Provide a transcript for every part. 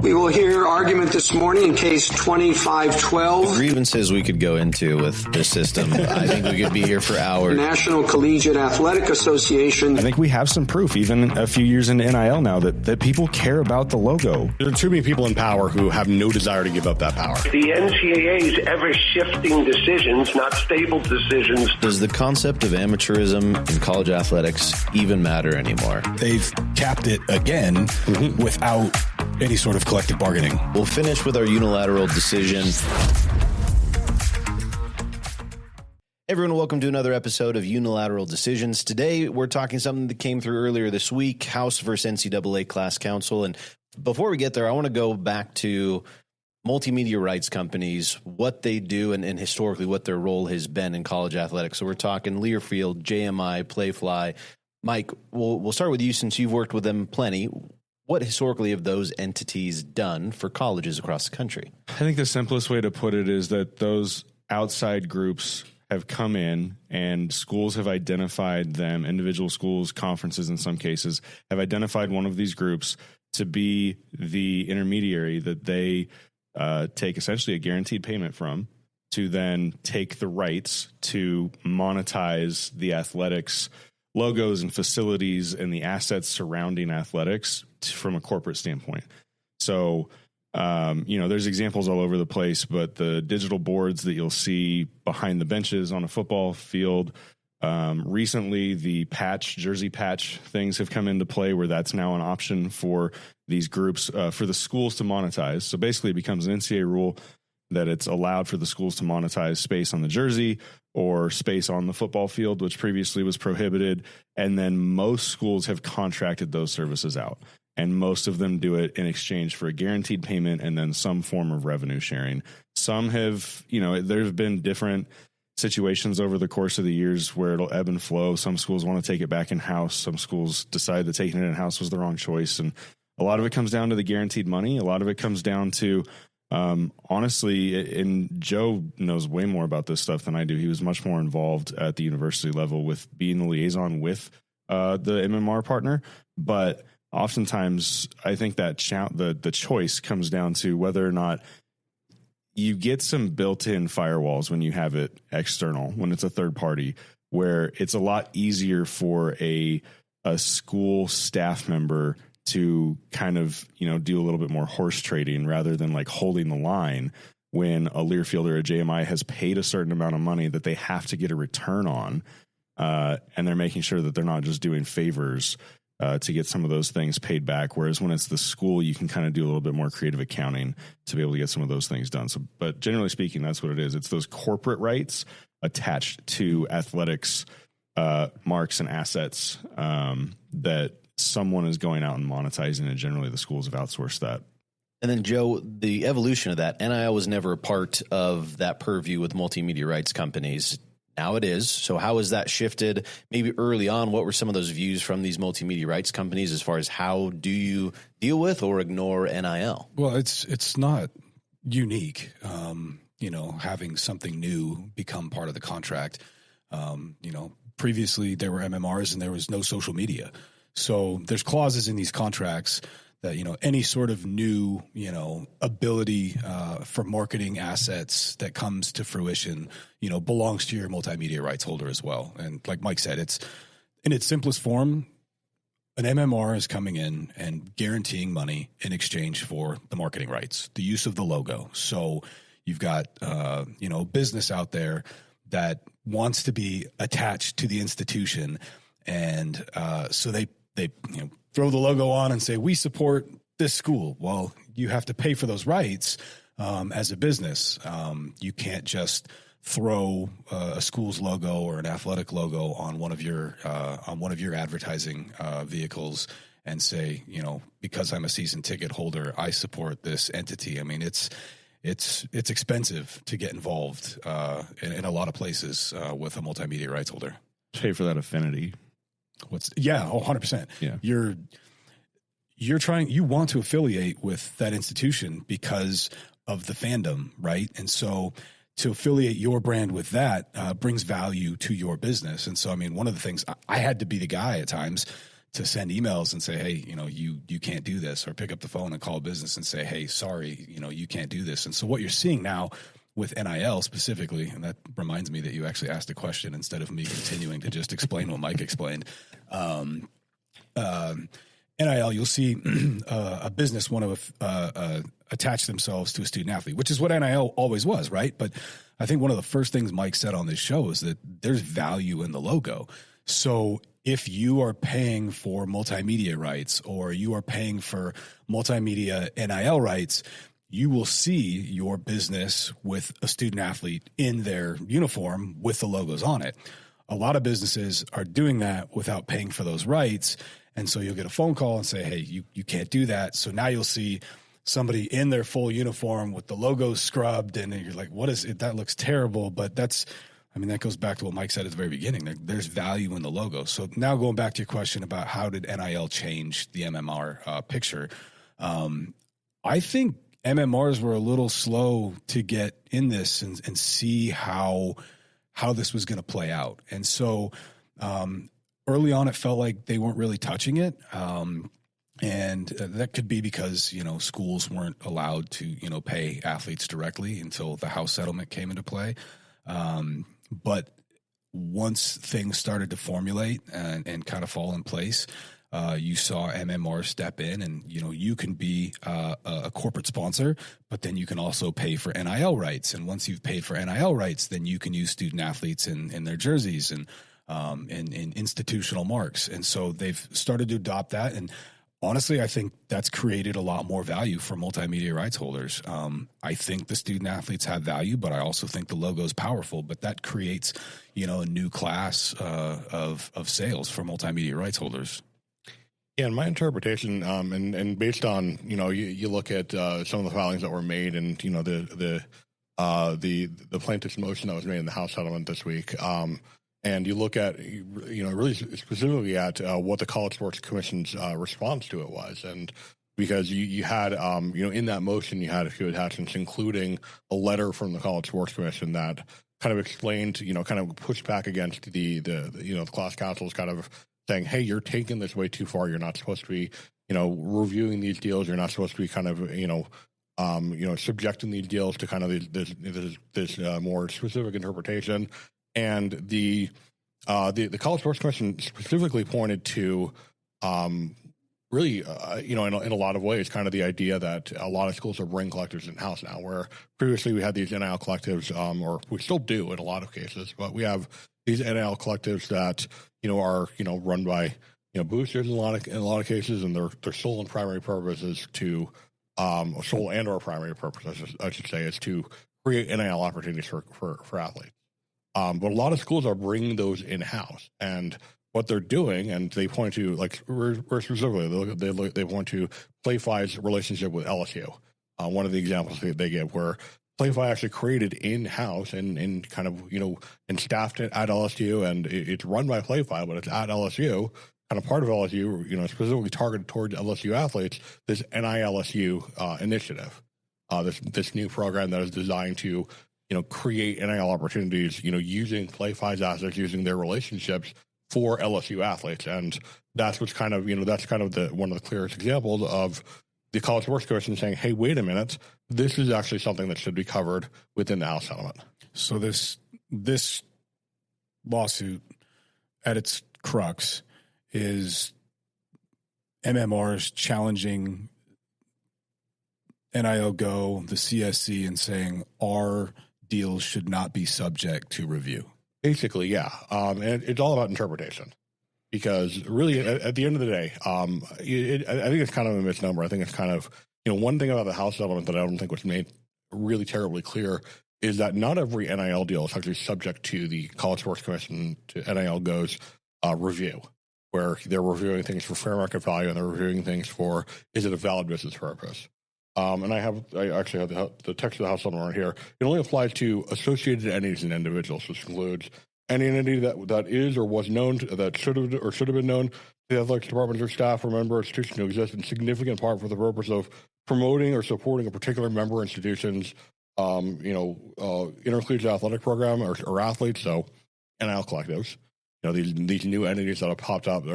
We will hear argument this morning in case 2512. The grievances we could go into with this system. I think we could be here for hours. National Collegiate Athletic Association. I think we have some proof, even a few years into NIL now, that people care about the logo. There are too many people in power who have no desire to give up that power. The NCAA's ever-shifting decisions, not stable decisions. Does the concept of amateurism in college athletics even matter anymore? They've capped it again without any sort of collective bargaining. We'll finish with our unilateral decision. Everyone, welcome to another episode of Unilateral Decisions. Today, we're talking something that came through earlier this week, House versus NCAA Class Counsel. And before we get there, I want to go back to multimedia rights companies, what they do, and historically what their role has been in college athletics. So we're talking Learfield, JMI, Playfly. Mike, we'll start with you since you've worked with them plenty. What historically have those entities done for colleges across the country? I think the simplest way to put it is that those outside groups have come in and schools have identified them, individual schools, conferences in some cases, have identified one of these groups to be the intermediary that they take essentially a guaranteed payment from to then take the rights to monetize the athletics logos and facilities and the assets surrounding athletics from a corporate standpoint. So, there's examples all over the place, but the digital boards that you'll see behind the benches on a football field, recently the jersey patch things have come into play where that's now an option for these groups, for the schools to monetize. So basically it becomes an NCAA rule that it's allowed for the schools to monetize space on the jersey or space on the football field, which previously was prohibited. And then most schools have contracted those services out. And most of them do it in exchange for a guaranteed payment and then some form of revenue sharing. Some have, there have been different situations over the course of the years where it'll ebb and flow. Some schools want to take it back in-house. Some schools decide that taking it in-house was the wrong choice. And a lot of it comes down to the guaranteed money. A lot of it comes down to, honestly, and Joe knows way more about this stuff than I do. He was much more involved at the university level with being the liaison with the MMR partner. But oftentimes, I think that the choice comes down to whether or not you get some built-in firewalls when you have it external, when it's a third party, where it's a lot easier for a school staff member to kind of, do a little bit more horse trading rather than like holding the line when a Learfield or a JMI has paid a certain amount of money that they have to get a return on. And they're making sure that they're not just doing favors to get some of those things paid back. Whereas when it's the school, you can kind of do a little bit more creative accounting to be able to get some of those things done. So, but generally speaking, that's what it is. It's those corporate rights attached to athletics, marks and assets that someone is going out and monetizing, and generally the schools have outsourced that. And then, Joe, the evolution of that, NIL was never a part of that purview with multimedia rights companies. Now it is. So how has that shifted? Maybe early on, what were some of those views from these multimedia rights companies as far as how do you deal with or ignore NIL? Well, it's not unique, having something new become part of the contract. Previously there were MMRs and there was no social media. So there's clauses in these contracts that, any sort of new, ability for marketing assets that comes to fruition, belongs to your multimedia rights holder as well. And like Mike said, it's in its simplest form, an MMR is coming in and guaranteeing money in exchange for the marketing rights, the use of the logo. So you've got, business out there that wants to be attached to the institution. And so they throw the logo on and say, we support this school. Well, you have to pay for those rights as a business. You can't just throw a school's logo or an athletic logo on one of your advertising vehicles and say, because I'm a season ticket holder, I support this entity. I mean, it's expensive to get involved in a lot of places with a multimedia rights holder. Pay for that affinity. 100%. Yeah. You want to affiliate with that institution because of the fandom, right? And so to affiliate your brand with that brings value to your business. And so, one of the things I had to be the guy at times to send emails and say, hey, you can't do this, or pick up the phone and call a business and say, hey, sorry, you can't do this. And so what you're seeing now with NIL specifically, and that reminds me that you actually asked a question instead of me continuing to just explain what Mike explained. NIL, you'll see a business want to attach themselves to a student athlete, which is what NIL always was, right? But I think one of the first things Mike said on this show is that there's value in the logo. So if you are paying for multimedia rights, or you are paying for multimedia NIL rights, you will see your business with a student athlete in their uniform with the logos on it. A lot of businesses are doing that without paying for those rights. And so you'll get a phone call and say, hey, you can't do that. So now you'll see somebody in their full uniform with the logos scrubbed, and you're like, what is it? That looks terrible. But that goes back to what Mike said at the very beginning. There's value in the logo. So now going back to your question about how did NIL change the MMR picture, I think MMRs were a little slow to get in this and see how this was going to play out. And so early on, it felt like they weren't really touching it. And that could be because, schools weren't allowed to, pay athletes directly until the House settlement came into play. But once things started to formulate and kind of fall in place, you saw MMR step in, and, you can be a corporate sponsor, but then you can also pay for NIL rights. And once you've paid for NIL rights, then you can use student athletes in their jerseys and institutional marks. And so they've started to adopt that. And honestly, I think that's created a lot more value for multimedia rights holders. I think the student athletes have value, but I also think the logo is powerful. But that creates, a new class of sales for multimedia rights holders. Yeah, in my interpretation, and based on you look at some of the filings that were made, and the plaintiff's motion that was made in the House settlement this week, and you look at really specifically at what the College Sports Commission's response to it was, and because you had in that motion you had a few attachments, including a letter from the College Sports Commission that kind of explained, kind of pushed back against the class council's kind of saying, hey, you're taking this way too far. You're not supposed to be, reviewing these deals. You're not supposed to be kind of, subjecting these deals to kind of this more specific interpretation. And the College Sports Commission specifically pointed to, really, in a lot of ways, kind of the idea that a lot of schools are ring collectors in-house now, where previously we had these NIL collectives, or we still do in a lot of cases, but we have these NIL collectives that, are, run by, boosters in a lot of cases, and their sole and primary purpose is to, sole and or primary purpose, I should say, is to create NIL opportunities for athletes. But a lot of schools are bringing those in-house, and what they're doing, and they point to, like, specifically, they point to PlayFi's relationship with LSU. One of the examples they give where PlayFi actually created in-house and kind of, and staffed it at LSU, and it's run by PlayFi, but it's at LSU, kind of part of LSU, specifically targeted towards LSU athletes, this NILSU initiative, this new program that is designed to, create NIL opportunities, using PlayFi's assets, using their relationships for LSU athletes. And that's what's kind of, that's kind of one of the clearest examples of the College Sports Commission saying, hey, wait a minute, this is actually something that should be covered within the House settlement. So this lawsuit at its crux is MMRs challenging NIL Go, the CSC, and saying our deals should not be subject to review. Basically, yeah. And it's all about interpretation. Because really, at the end of the day, I think it's kind of a misnomer. I think it's kind of, one thing about the House settlement that I don't think was made really terribly clear is that not every NIL deal is actually subject to the College Sports Commission to NIL Go's review, where they're reviewing things for fair market value and they're reviewing things for, is it a valid business purpose? And I actually have the text of the House settlement right here. It only applies to associated entities and individuals, which includes any entity that is or was known that should have been known to the athletics department or staff or member institution to exist in significant part for the purpose of promoting or supporting a particular member institution's intercollegiate athletic program or athletes. So NIL collectives, these new entities that have popped up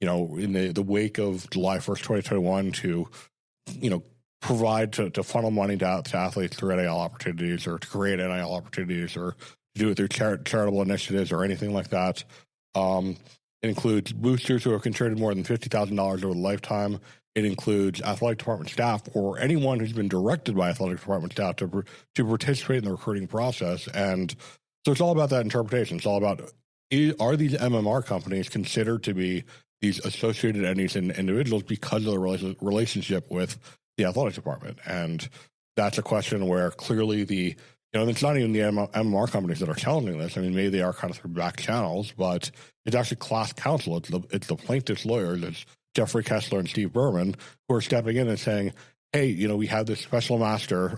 in the wake of July 1st, 2021 to, provide to funnel money to athletes through NIL opportunities or to create NIL opportunities or to do it through charitable initiatives or anything like that. It includes boosters who have contributed more than $50,000 over the lifetime. It includes athletic department staff or anyone who's been directed by athletic department staff to participate in the recruiting process. And so it's all about that interpretation. It's all about, are these MMR companies considered to be these associated entities and individuals because of the relationship with the athletic department? And that's a question where clearly it's not even the MMR companies that are challenging this. I mean, maybe they are kind of through back channels, but it's actually class counsel. It's the plaintiff's lawyers. It's Jeffrey Kessler and Steve Berman who are stepping in and saying, hey, we have this special master,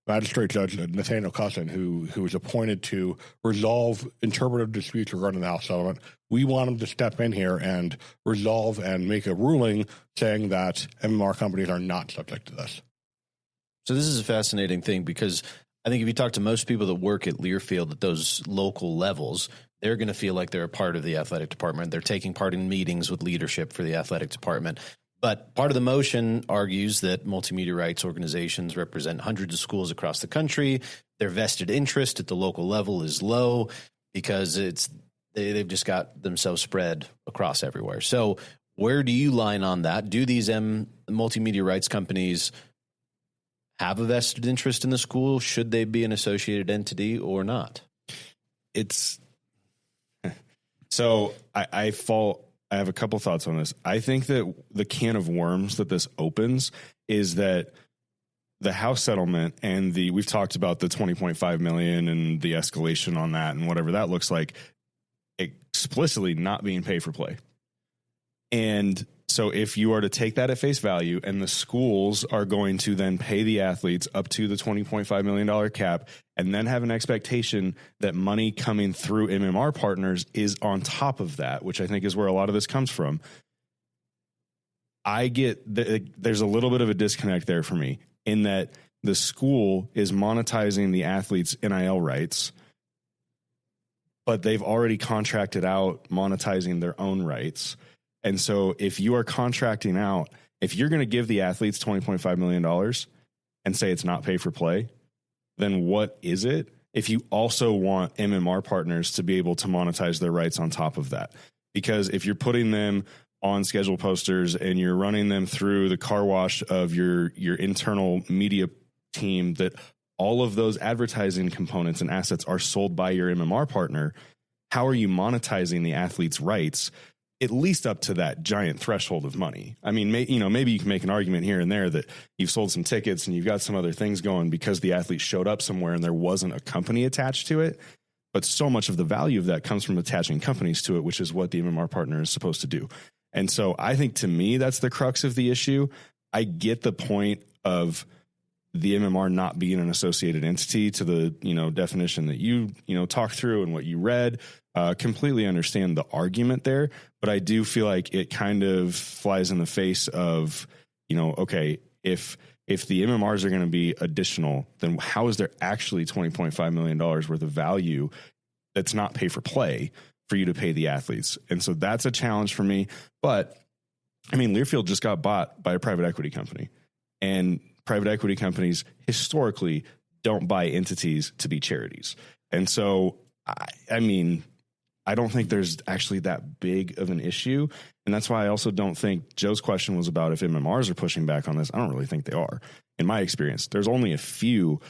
magistrate judge Nathaniel Cusson, who was appointed to resolve interpretive disputes regarding the House settlement. We want him to step in here and resolve and make a ruling saying that MMR companies are not subject to this. So this is a fascinating thing because I think if you talk to most people that work at Learfield at those local levels, they're going to feel like they're a part of the athletic department. They're taking part in meetings with leadership for the athletic department. But part of the motion argues that multimedia rights organizations represent hundreds of schools across the country. Their vested interest at the local level is low because they've just got themselves spread across everywhere. So where do you line on that? Do these multimedia rights companies have a vested interest in the school? Should they be an associated entity or not? So I have a couple thoughts on this. I think that the can of worms that this opens is that the House settlement and we've talked about the $20.5 million and the escalation on that and whatever that looks like, explicitly not being pay for play. And so if you are to take that at face value and the schools are going to then pay the athletes up to the $20.5 million cap and then have an expectation that money coming through MMR partners is on top of that, which I think is where a lot of this comes from, I get there's a little bit of a disconnect there for me in that the school is monetizing the athletes' NIL rights, but they've already contracted out monetizing their own rights. And so if you are contracting out, if you're going to give the athletes $20.5 million and say it's not pay for play, then what is it? If you also want MMR partners to be able to monetize their rights on top of that, because if you're putting them on schedule posters and you're running them through the car wash of your internal media team, that all of those advertising components and assets are sold by your MMR partner, how are you monetizing the athlete's rights? At least up to that giant threshold of money. I mean, maybe you can make an argument here and there that you've sold some tickets and you've got some other things going because the athlete showed up somewhere and there wasn't a company attached to it. But so much of the value of that comes from attaching companies to it, which is what the MMR partner is supposed to do. And so I think to me, that's the crux of the issue. I get the point of the MMR not being an associated entity to the, definition that you talked through and what you read. Completely understand the argument there, but I do feel like it kind of flies in the face of, okay, if the MMRs are going to be additional, then how is there actually $20.5 million worth of value that's not pay for play for you to pay the athletes? And so that's a challenge for me. But I mean, Learfield just got bought by a private equity company, and private equity companies historically don't buy entities to be charities. And so, I mean, I don't think there's actually that big of an issue. And that's why I also don't think Joe's question was about if MMRs are pushing back on this. I don't really think they are. In my experience, there's only a few.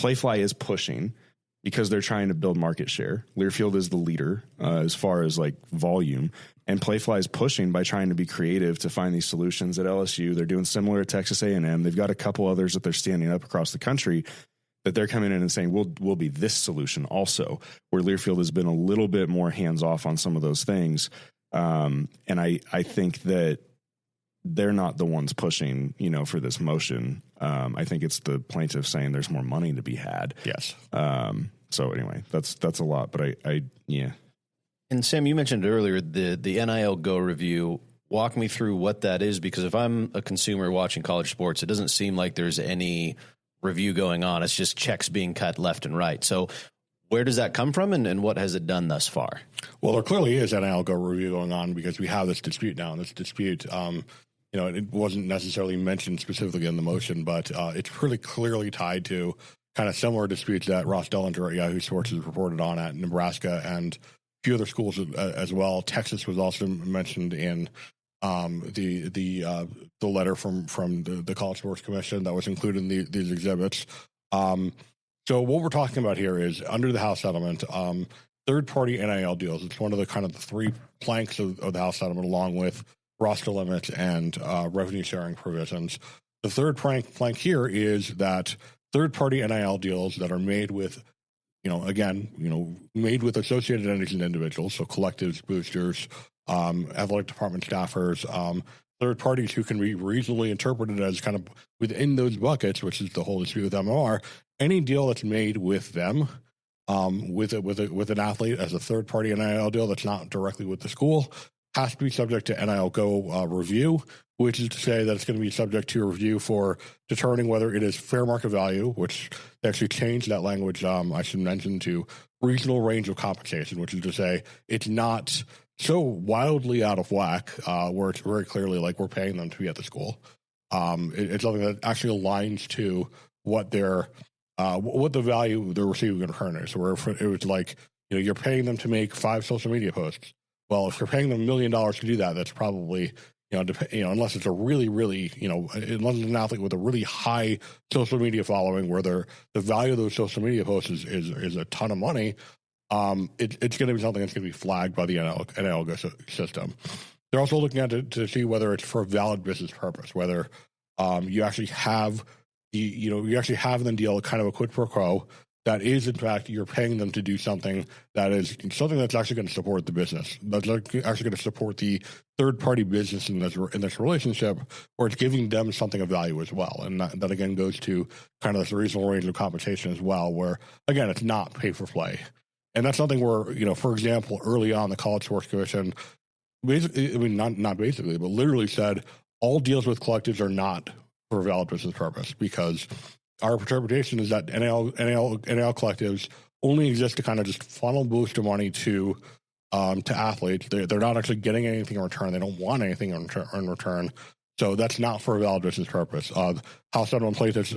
Playfly is pushing because they're trying to build market share. Learfield is the leader as far as like volume. And Playfly is pushing by trying to be creative to find these solutions at LSU. They're doing similar at Texas A&M. They've got a couple others that they're standing up across the country that they're coming in and saying, we'll be this solution also, where Learfield has been a little bit more hands-off on some of those things. And I think that they're not the ones pushing, for this motion. I think it's the plaintiff saying there's more money to be had. Yes. So anyway, that's a lot, but I yeah. And Sam, you mentioned earlier the NIL Go review. Walk me through what that is, because if I'm a consumer watching college sports, it doesn't seem like there's any review going on. It's just checks being cut left and right. So Where does that come from, and what has it done thus far? Well, there clearly is an NIL Go review going on because we have this dispute now. And this dispute, it wasn't necessarily mentioned specifically in the motion, but it's pretty clearly tied to kind of similar disputes that Ross Dellinger at Yahoo Sports has reported on at Nebraska and a few other schools as well. Texas was also mentioned in the letter from the College Sports Commission that was included in these exhibits. So what we're talking about here is under the House settlement, third-party NIL deals. It's one of the kind of the three planks of the House settlement, along with roster limits and revenue sharing provisions. The third plank here is that third-party NIL deals that are made with, made with associated entities and individuals, so collectives, boosters, athletic department staffers, third parties who can be reasonably interpreted as kind of within those buckets, which is the whole dispute with MMR. Any deal that's made with them, with an athlete as a third party NIL deal that's not directly with the school, has to be subject to NIL Go review, which is to say that it's going to be subject to a review for determining whether it is fair market value, which they actually changed that language, I should mention, to reasonable range of compensation, which is to say it's not so wildly out of whack where it's very clearly like we're paying them to be at the school. It's something that actually aligns to what what the value they're receiving in return is. So it was like, you're paying them to make 5 social media posts. Well, if you're paying them $1 million to do that, that's probably, unless it's a really, really, unless it's an athlete with a really high social media following where the value of those social media posts is a ton of money, it's going to be something that's going to be flagged by the NIL Go system. They're also looking at it to see whether it's for a valid business purpose, whether you actually have in the deal kind of a quid pro quo that is, in fact, you're paying them to do something that's actually going to support the business, that's actually going to support the third-party business in this relationship, or it's giving them something of value as well. And that again goes to kind of this reasonable range of compensation as well, where, again, it's not pay for play. And that's something where, for example, early on, the College Sports Commission, basically, not basically, but literally said all deals with collectives are not for a valid business purpose, because our interpretation is that NIL collectives only exist to kind of just funnel boost of money to athletes. They're not actually getting anything in return. They don't want anything in return. So that's not for a valid business purpose. House Settlement plaintiffs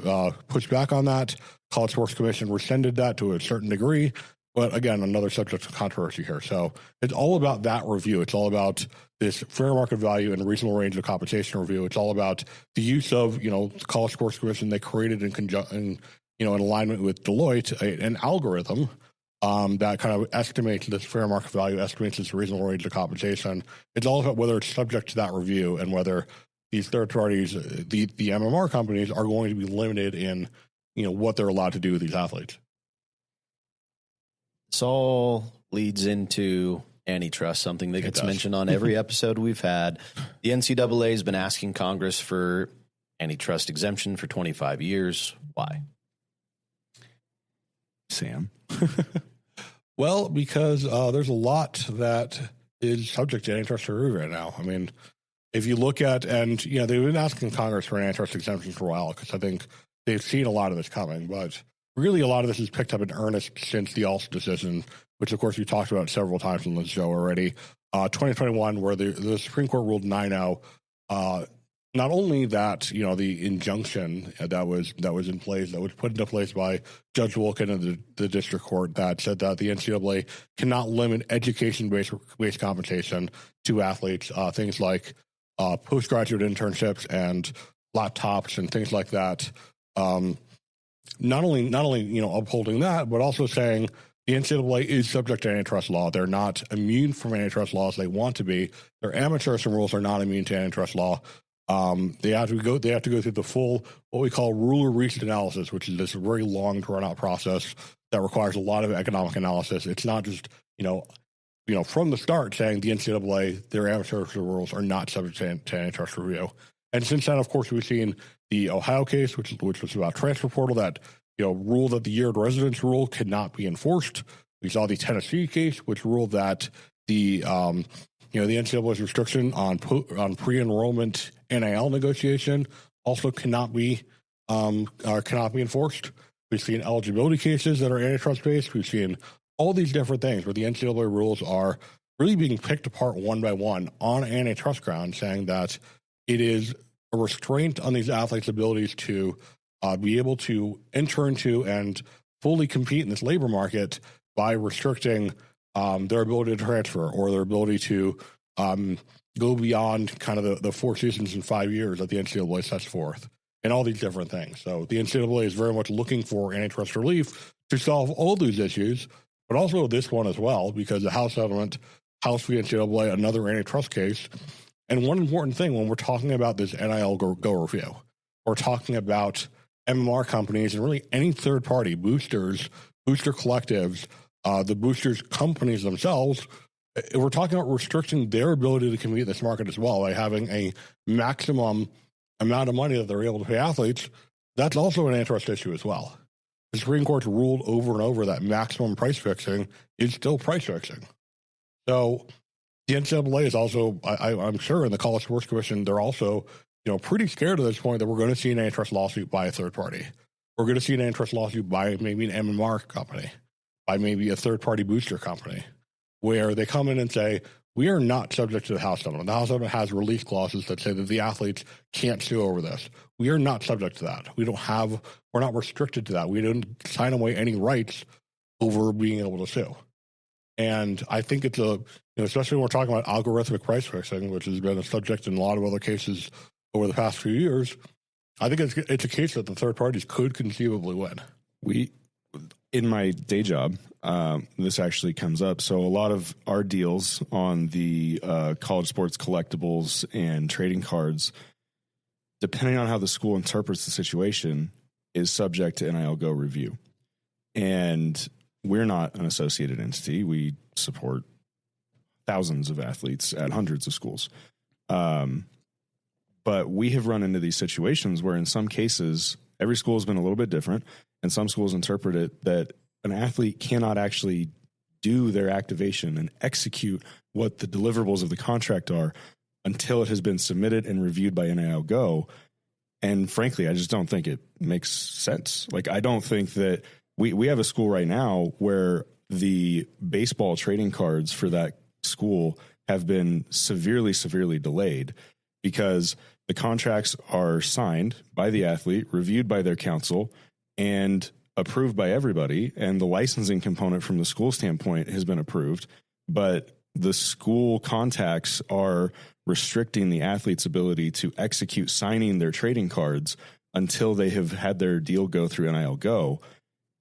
pushed back on that. College Sports Commission rescinded that to a certain degree. But again, another subject of controversy here. So it's all about that review. It's all about this fair market value and reasonable range of compensation review. It's all about the use of, the College Sports Commission. They created in alignment with Deloitte, an algorithm that kind of estimates this fair market value, estimates this reasonable range of compensation. It's all about whether it's subject to that review and whether these third parties, the MMR companies, are going to be limited in, what they're allowed to do with these athletes. This all leads into antitrust, something that gets mentioned on every episode we've had. The NCAA has been asking Congress for antitrust exemption for 25 years. Why? Sam? Well, because there's a lot that is subject to antitrust review right now. I mean, if you look at, and, they've been asking Congress for an antitrust exemption for a while because I think they've seen a lot of this coming, but really, a lot of this is picked up in earnest since the Alston decision, which, of course, we talked about several times on the show already. 2021, where the Supreme Court ruled 9-0. Not only that, the injunction that was in place, that was put into place by Judge Wilkin and the district court, that said that the NCAA cannot limit education-based compensation to athletes, things like postgraduate internships and laptops and things like that. Not only upholding that, but also saying the NCAA is subject to antitrust law. They're not immune from antitrust laws. They want to be. Their amateur rules are not immune to antitrust law. They have to go through the full, what we call rule or reach analysis, which is this very long, drawn out process that requires a lot of economic analysis. It's not just from the start saying the NCAA, their amateur rules are not subject to antitrust review. And since then, of course, we've seen the Ohio case, which was about transfer portal, that ruled that the year of residence rule could not be enforced. We saw the Tennessee case, which ruled that the NCAA's restriction on pre-enrollment NIL negotiation also cannot be enforced. We've seen eligibility cases that are antitrust based. We've seen all these different things where the NCAA rules are really being picked apart one by one on antitrust grounds, saying that it is a restraint on these athletes' abilities to be able to enter into and fully compete in this labor market by restricting their ability to transfer or their ability to go beyond kind of the 4 seasons in 5 years that the NCAA sets forth, and all these different things. So the NCAA is very much looking for antitrust relief to solve all these issues, but also this one as well, because the House settlement, House v. NCAA, another antitrust case. And one important thing when we're talking about this NIL go review, we're talking about MMR companies and really any third party boosters, booster collectives, the boosters companies themselves. We're talking about restricting their ability to compete in this market as well by having a maximum amount of money that they're able to pay athletes. That's also an antitrust issue as well. The Supreme Court's ruled over and over that maximum price fixing is still price fixing. So the NCAA is also, I'm sure, in the College Sports Commission, they're also, pretty scared at this point that we're going to see an antitrust lawsuit by a third party. We're going to see an antitrust lawsuit by maybe an MMR company, by maybe a third-party booster company, where they come in and say, we are not subject to the House settlement. The House settlement has release clauses that say that the athletes can't sue over this. We are not subject to that. We're not restricted to that. We didn't sign away any rights over being able to sue. And I think it's especially when we're talking about algorithmic price fixing, which has been a subject in a lot of other cases over the past few years, I think it's a case that the third parties could conceivably win. In my day job, this actually comes up. So a lot of our deals on the college sports collectibles and trading cards, depending on how the school interprets the situation, is subject to NIL Go review. And we're not an associated entity. We support thousands of athletes at hundreds of schools. But we have run into these situations where in some cases, every school has been a little bit different, and some schools interpret it that an athlete cannot actually do their activation and execute what the deliverables of the contract are until it has been submitted and reviewed by NIL Go. And frankly, I just don't think it makes sense. Like, I don't think that we have a school right now where the baseball trading cards for that school have been severely, severely delayed because the contracts are signed by the athlete, reviewed by their counsel, and approved by everybody. And the licensing component from the school standpoint has been approved, but the school contacts are restricting the athlete's ability to execute signing their trading cards until they have had their deal go through NIL Go.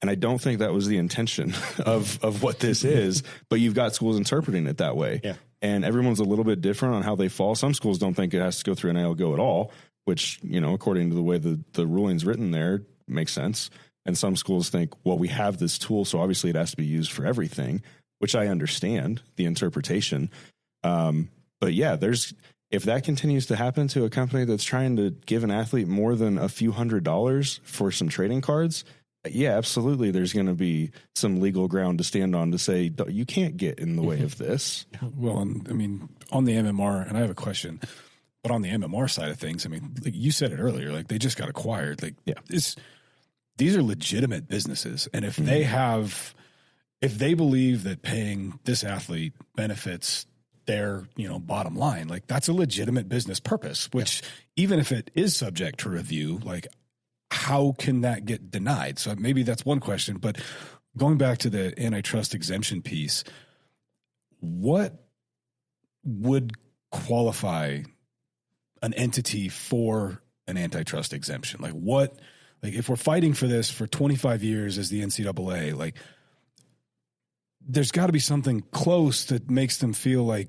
And I don't think that was the intention of what this is, but you've got schools interpreting it that way. Yeah. And everyone's a little bit different on how they fall. Some schools don't think it has to go through NIL Go at all, which, according to the way the ruling's written there, makes sense. And some schools think, well, we have this tool, so obviously it has to be used for everything, which I understand the interpretation. But yeah, if that continues to happen to a company that's trying to give an athlete more than a few $100s for some trading cards, yeah, absolutely. There's going to be some legal ground to stand on to say, you can't get in the way of this. Well, I mean, on the MMR, and I have a question, but on the MMR side of things, I mean, like you said it earlier, like they just got acquired. Like, yeah, these are legitimate businesses. And if if they believe that paying this athlete benefits their, bottom line, like that's a legitimate business purpose, which even if it is subject to review, like, how can that get denied? So maybe that's one question, but going back to the antitrust exemption piece, what would qualify an entity for an antitrust exemption? Like if we're fighting for this for 25 years as the NCAA, like there's got to be something close that makes them feel like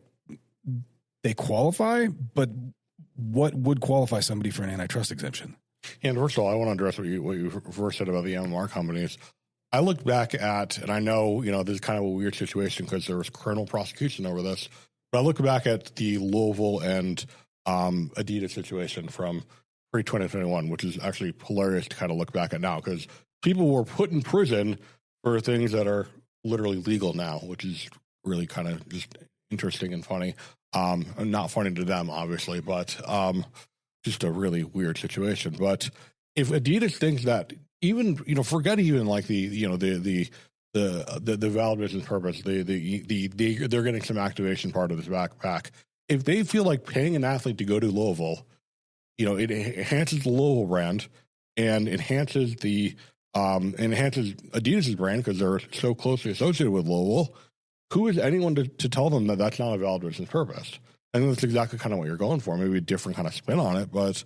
they qualify, but what would qualify somebody for an antitrust exemption? And first of all, I want to address what you first said about the MMR companies. I looked back at, and I know, this is kind of a weird situation because there was criminal prosecution over this, but I look back at the Louisville and Adidas situation from pre-2021, which is actually hilarious to kind of look back at now because people were put in prison for things that are literally legal now, which is really kind of just interesting and funny. Not funny to them, obviously, but just a really weird situation. But if Adidas thinks that even forget even like the valid business purpose, they're getting some activation part of this backpack. If they feel like paying an athlete to go to Louisville, it enhances the Louisville brand and enhances Adidas's brand because they're so closely associated with Louisville. Who is anyone to tell them that that's not a valid business purpose? I think that's exactly kind of what you're going for. Maybe a different kind of spin on it, but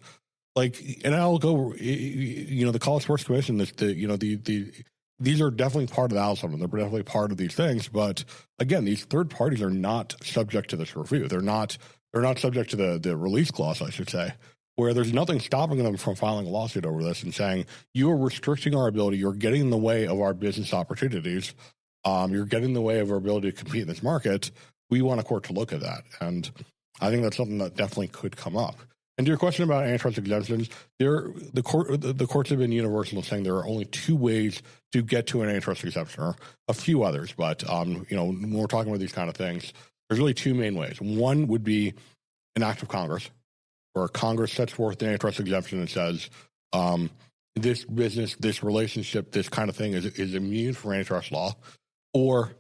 and I'll go. The College Sports Commission. These are definitely part of the outcome. They're definitely part of these things. But again, these third parties are not subject to this review. They're not subject to the release clause, I should say, where there's nothing stopping them from filing a lawsuit over this and saying you are restricting our ability. You're getting in the way of our business opportunities. You're getting in the way of our ability to compete in this market. We want a court to look at that. And I think that's something that definitely could come up. And to your question about antitrust exemptions, the courts have been universal in saying there are only two ways to get to an antitrust exemption, or a few others. But when we're talking about these kind of things, there's really two main ways. One would be an act of Congress, where Congress sets forth the antitrust exemption and says this business, this relationship, this kind of thing is immune from antitrust law, or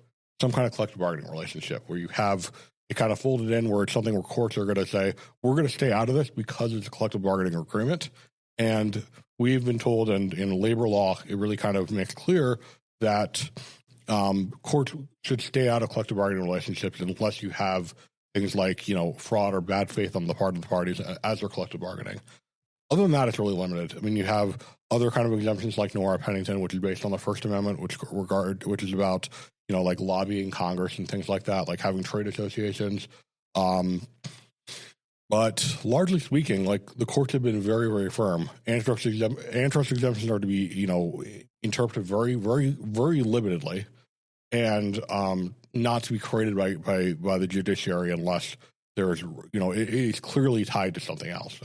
some kind of collective bargaining relationship where you have it kind of folded in where it's something where courts are going to say, we're going to stay out of this because it's a collective bargaining agreement. And we've been told, and in labor law, it really kind of makes clear that courts should stay out of collective bargaining relationships unless you have things like, fraud or bad faith on the part of the parties as they're collective bargaining. Other than that, it's really limited. I mean, you have other kind of exemptions like Nora Pennington, which is based on the First Amendment, which is about like lobbying Congress and things like that, like having trade associations. But largely speaking, like the courts have been very, very firm. Antitrust exemptions are to be, interpreted very, very, very limitedly, and not to be created by the judiciary unless there's, it is clearly tied to something else.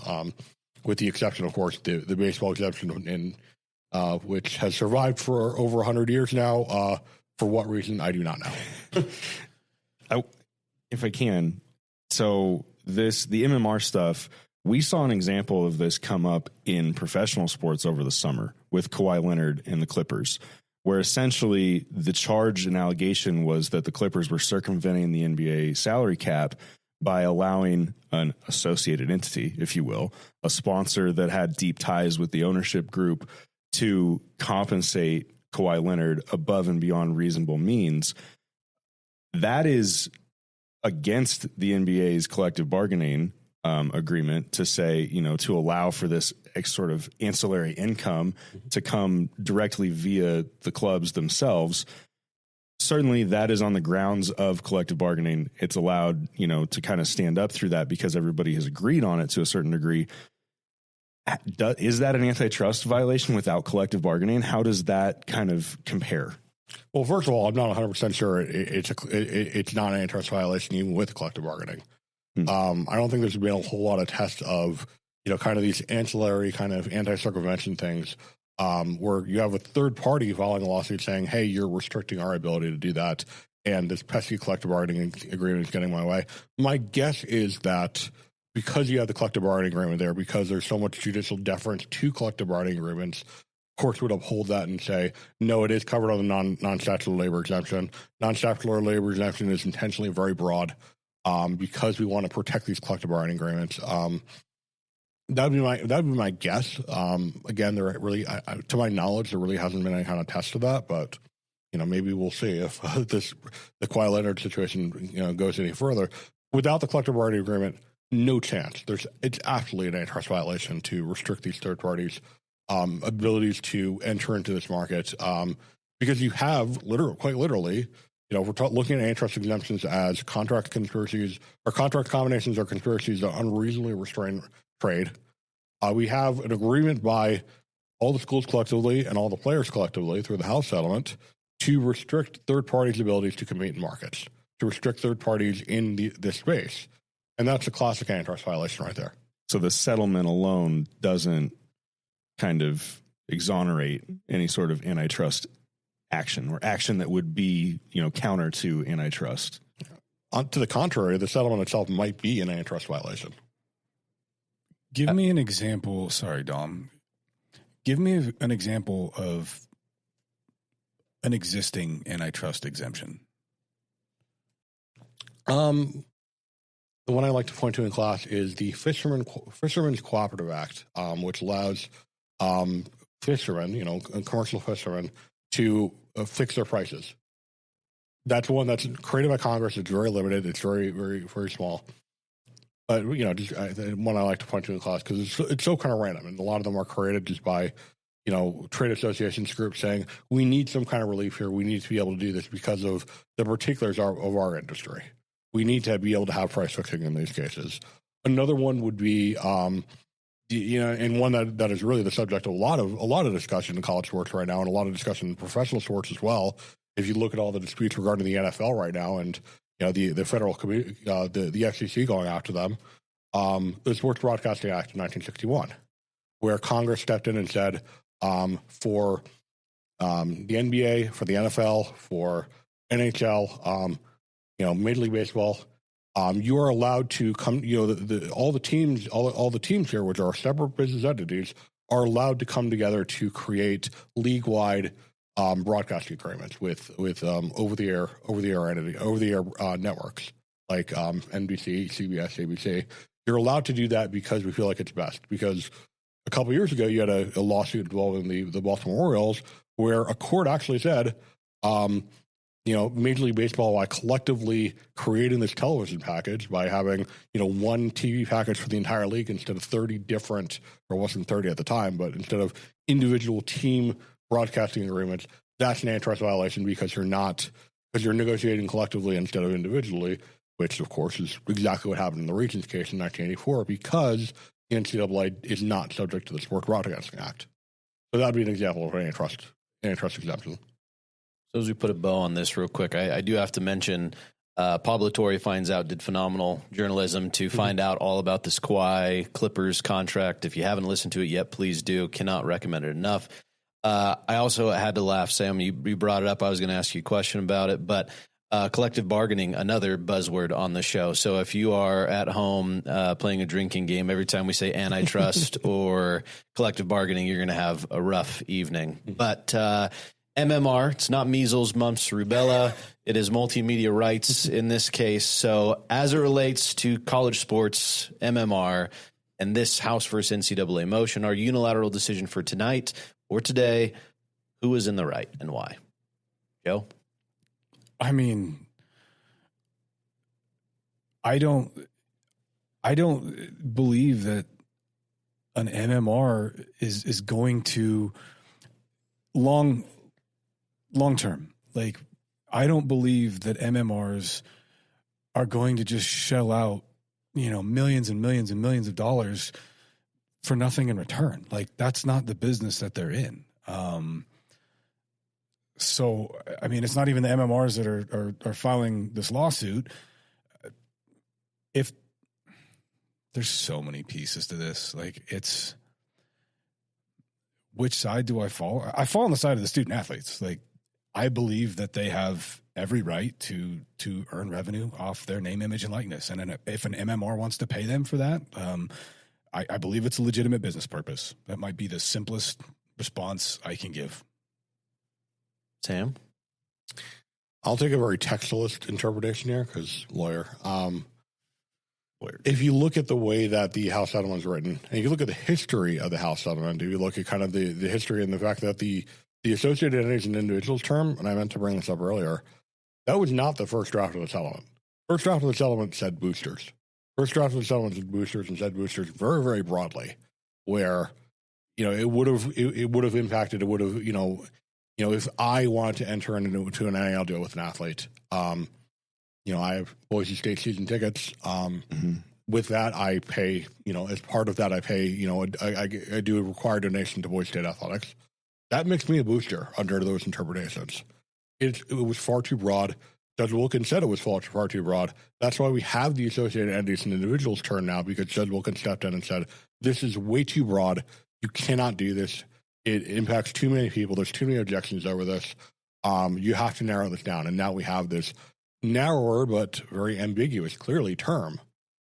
With the exception, of course, the baseball exemption, which has survived for over 100 years now. For what reason, I do not know. If I can, so the MMR stuff, we saw an example of this come up in professional sports over the summer with Kawhi Leonard and the Clippers, where essentially the charge and allegation was that the Clippers were circumventing the NBA salary cap by allowing an associated entity, if you will, a sponsor that had deep ties with the ownership group, to compensate Kawhi Leonard above and beyond reasonable means. That is against the NBA's collective bargaining agreement to say, to allow for this sort of ancillary income to come directly via the clubs themselves. Certainly that is on the grounds of collective bargaining. It's allowed, to kind of stand up through that because everybody has agreed on it to a certain degree. Is that an antitrust violation without collective bargaining? How does that kind of compare? Well, first of all, I'm not 100% sure it's not an antitrust violation even with collective bargaining. I don't think there's been a whole lot of tests of, kind of these ancillary kind of anti-circumvention things where you have a third party filing a lawsuit saying, hey, you're restricting our ability to do that, and this pesky collective bargaining agreement is getting my way. My guess is that because you have the collective bargaining agreement there, because there's so much judicial deference to collective bargaining agreements, courts would uphold that and say, no, it is covered on the non-statutory labor exemption. Non-statutory labor exemption is intentionally very broad because we want to protect these collective bargaining agreements. That'd be my guess. Again, there really, to my knowledge, there really hasn't been any kind of test of that, but maybe we'll see if the Kawhi Leonard situation goes any further. Without the collective bargaining agreement, no chance. It's absolutely an antitrust violation to restrict these third parties' abilities to enter into this market because you have quite literally, we're looking at antitrust exemptions as contract conspiracies or contract combinations or conspiracies that unreasonably restrain trade. We have an agreement by all the schools collectively and all the players collectively through the House settlement to restrict third parties' abilities to compete in markets, to restrict third parties in this space. And that's a classic antitrust violation right there. So the settlement alone doesn't kind of exonerate any sort of antitrust action or action that would be, counter to antitrust. To the contrary, the settlement itself might be an antitrust violation. Give me an example. Sorry, Dom. Give me an example of an existing antitrust exemption. The one I like to point to in class is the Fishermen's Cooperative Act, which allows fishermen, commercial fishermen, to fix their prices. That's one that's created by Congress. It's very limited. It's very, very, very small. But just one I like to point to in class because it's so kind of random, and a lot of them are created just by trade associations groups saying we need some kind of relief here. We need to be able to do this because of the particulars of our industry. We need to be able to have price fixing in these cases. Another one would be, and one that is really the subject of a lot of discussion in college sports right now, and a lot of discussion in professional sports as well. If you look at all the disputes regarding the NFL right now, and the federal the FCC going after them, the Sports Broadcasting Act of 1961, where Congress stepped in and said for the NBA, for the NFL, for NHL. Major League Baseball, you are allowed to come. All the teams here, which are separate business entities, are allowed to come together to create league-wide broadcasting agreements with over the air networks like NBC, CBS, ABC. You're allowed to do that because we feel like it's best. Because a couple of years ago, you had a lawsuit involving the Baltimore Orioles, where a court actually said. Major League Baseball, by collectively creating this television package by having, one TV package for the entire league instead of 30 different, or it wasn't 30 at the time, but instead of individual team broadcasting agreements, that's an antitrust violation because you're negotiating collectively instead of individually, which of course is exactly what happened in the Regents case in 1984 because the NCAA is not subject to the Sports Broadcasting Act. So that'd be an example of an antitrust exemption. So as we put a bow on this real quick, I do have to mention Pablo Torre Finds Out did phenomenal journalism to find out all about this Kawhi Clippers contract. If you haven't listened to it yet, please do. Cannot recommend it enough. I also had to laugh, Sam. You brought it up. I was going to ask you a question about it, but collective bargaining, another buzzword on the show. So if you are at home playing a drinking game, every time we say antitrust or collective bargaining, you're going to have a rough evening. But MMR, it's not measles, mumps, rubella. It is multimedia rights in this case. So as it relates to college sports, MMR, and this House versus NCAA motion, our unilateral decision for tonight or today, who is in the right and why? Joe? I mean, I don't believe that an MMR is going to long term. Like, I don't believe that MMRs are going to just shell out, millions and millions and millions of dollars for nothing in return. Like, that's not the business that they're in. So, I mean, it's not even the MMRs that are filing this lawsuit. If there's so many pieces to this, like, it's which side do I fall? I fall on the side of the student athletes. Like, I believe that they have every right to earn revenue off their name, image, and likeness. And if an MMR wants to pay them for that, I believe it's a legitimate business purpose. That might be the simplest response I can give. Sam? I'll take a very textualist interpretation here because lawyer. If you look at the way that the House settlement is written, and if you look at the history of the House settlement, if you look at kind of the history and the fact that the associated entities and individuals term, and I meant to bring this up earlier, that was not the first draft of the settlement. First draft of the settlement said boosters. First draft of the settlement said boosters and said boosters very, very broadly, where, it would have impacted, if I wanted to enter into an NIL deal with an athlete, I have Boise State season tickets. With that, I pay, as part of that, I pay, I do a required donation to Boise State Athletics. That makes me a booster under those interpretations. It was far too broad. Judge Wilkins said it was far too broad. That's why we have the associated entities and individuals turn now, because Judge Wilkins stepped in and said, this is way too broad. You cannot do this. It impacts too many people. There's too many objections over this. You have to narrow this down. And now we have this narrower but very ambiguous, clearly, term,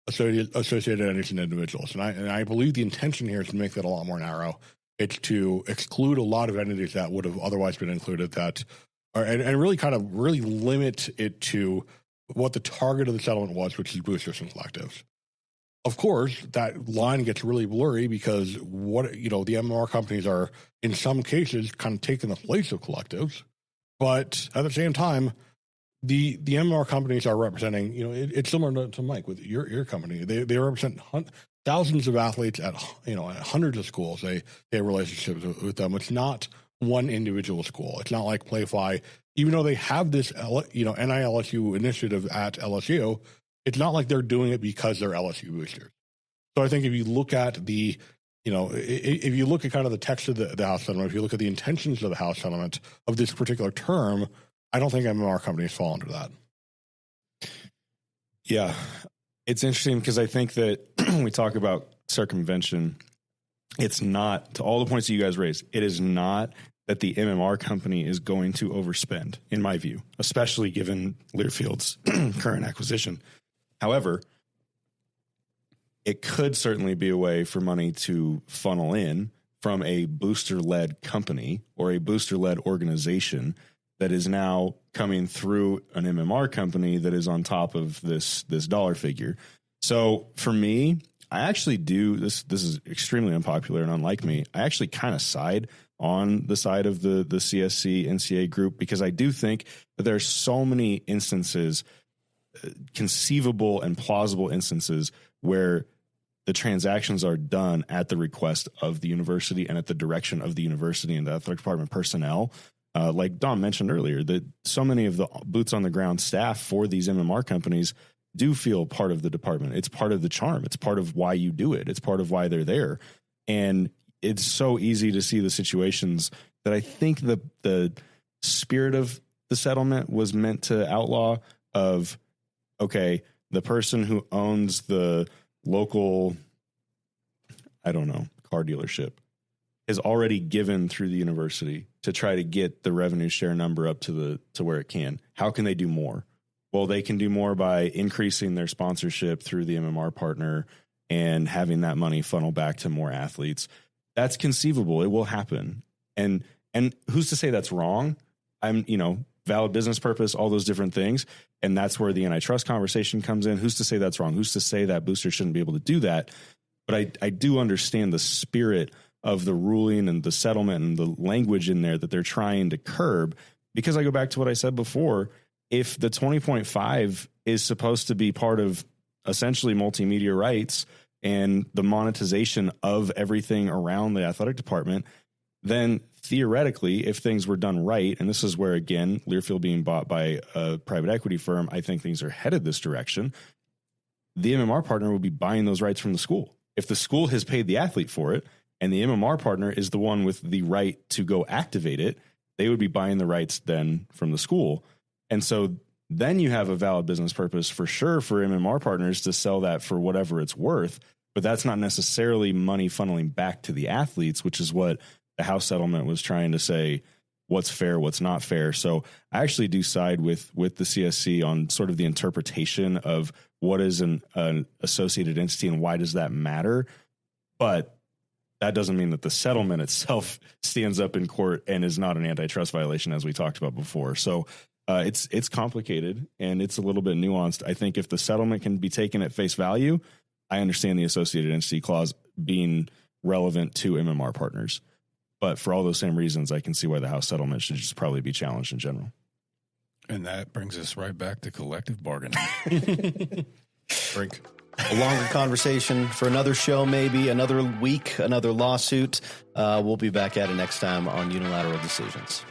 associated entities and individuals. And I believe the intention here is to make that a lot more narrow It's to exclude a lot of entities that would have otherwise been included and really kind of really limit it to what the target of the settlement was, which is boosters and collectives. Of course, that line gets really blurry because the MMR companies are in some cases kind of taking the place of collectives, but at the same time, the MMR companies are representing, it's similar to Mike with your company. They represent thousands of athletes at hundreds of schools. They have relationships with them. It's not one individual school. It's not like PlayFly, even though they have this NILSU initiative at LSU. It's not like they're doing it because they're LSU boosters. So I think if you look at if you look at kind of the text of the House settlement, if you look at the intentions of the House settlement of this particular term, I don't think MMR companies fall under that. Yeah. It's interesting because I think that when we talk about circumvention, it's not, to all the points that you guys raised, it is not that the MMR company is going to overspend, in my view, especially given Learfield's current acquisition. However, it could certainly be a way for money to funnel in from a booster-led company or a booster-led organization that is now coming through an MMR company that is on top of this dollar figure. So for me, I actually do this is extremely unpopular and unlike me. I actually kind of side on the side of the CSC NCAA group because I do think that there are so many instances, conceivable and plausible instances where the transactions are done at the request of the university and at the direction of the university and the athletic department personnel. Like Don mentioned earlier, that so many of the boots on the ground staff for these MMR companies do feel part of the department. It's part of the charm. It's part of why you do it. It's part of why they're there. And it's so easy to see the situations that I think the spirit of the settlement was meant to outlaw of, okay, the person who owns the local, car dealership is already given through the university to try to get the revenue share number up to where it can. How can they do more? Well, they can do more by increasing their sponsorship through the MMR partner and having that money funnel back to more athletes. That's conceivable. It will happen. And who's to say that's wrong? Valid business purpose, all those different things. And that's where the antitrust conversation comes in. Who's to say that's wrong? Who's to say that boosters shouldn't be able to do that? But I do understand the spirit of the ruling and the settlement and the language in there that they're trying to curb, because I go back to what I said before. If the 20.5 is supposed to be part of essentially multimedia rights and the monetization of everything around the athletic department, then theoretically, if things were done right, and this is where, again, Learfield being bought by a private equity firm, I think things are headed this direction. The MMR partner will be buying those rights from the school. If the school has paid the athlete for it and the MMR partner is the one with the right to go activate it, they would be buying the rights then from the school. And so then you have a valid business purpose for sure for MMR partners to sell that for whatever it's worth. But that's not necessarily money funneling back to the athletes, which is what the House settlement was trying to say, what's fair, what's not fair. So I actually do side with the CSC on sort of the interpretation of what is an associated entity and why does that matter. But that doesn't mean that the settlement itself stands up in court and is not an antitrust violation, as we talked about before. So it's complicated and it's a little bit nuanced. I think if the settlement can be taken at face value, I understand the associated entity clause being relevant to MMR partners. But for all those same reasons, I can see why the House settlement should just probably be challenged in general. And that brings us right back to collective bargaining. Drink. A longer conversation for another show, maybe another week, another lawsuit. We'll be back at it next time on Unilateral Decisions.